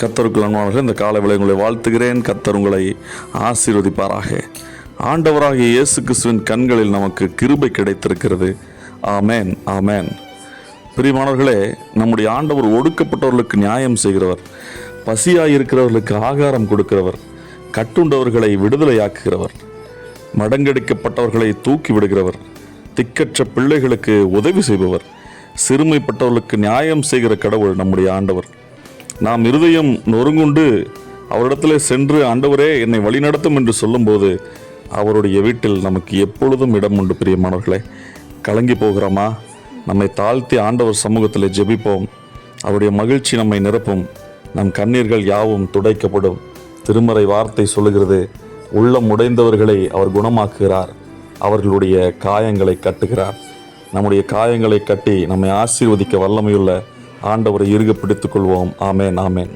கர்த்தருக்குள் அன்பானவர்களே, இந்த காலை வேளை உங்களை வாழ்த்துகிறேன். கர்த்தர் உங்களை ஆசீர்வதிப்பாராக. ஆண்டவராகிய இயேசு கிறிஸ்துவின் கண்களில் நமக்கு கிருபை கிடைத்திருக்கிறது. ஆமேன், ஆமேன். பிரியமானவர்களே, நம்முடைய ஆண்டவர் ஒடுக்கப்பட்டவர்களுக்கு நியாயம் செய்கிறவர், பசியாயிருக்கிறவர்களுக்கு ஆகாரம் கொடுக்கிறவர், கட்டுண்டவர்களை விடுதலையாக்குகிறவர், மடங்கடிக்கப்பட்டவர்களை தூக்கி விடுகிறவர், திக்கற்ற பிள்ளைகளுக்கு உதவி செய்பவர், சிறுமைப்பட்டவர்களுக்கு நியாயம் செய்கிற கடவுள் நம்முடைய ஆண்டவர். நாம் இருதயம் நொறுங்குண்டு அவரிடத்தில் சென்று, ஆண்டவரே என்னை வழிநடத்தும் என்று சொல்லும்போது அவருடைய வீட்டில் நமக்கு எப்பொழுதும் இடம் உண்டு. பிரியமானவர்களே, கலங்கி போகிறோமா? நம்மை தாழ்த்தி ஆண்டவர் சமூகத்தில் ஜெபிப்போம். அவருடைய மகிழ்ச்சி நம்மை நிரப்பும். நம் கண்ணீர்கள் யாவும் துடைக்கப்படும். திருமறை வார்த்தை சொல்லுகிறது, உள்ளம் உடைந்தவர்களை அவர் குணமாக்குகிறார், அவர்களுடைய காயங்களை கட்டுகிறார். நம்முடைய காயங்களை கட்டி நம்மை ஆசீர்வதிக்க வல்லமையுள்ள ஆண்டவரை இறுக பிடித்துக் கொள்வோம். ஆமேன், ஆமேன்.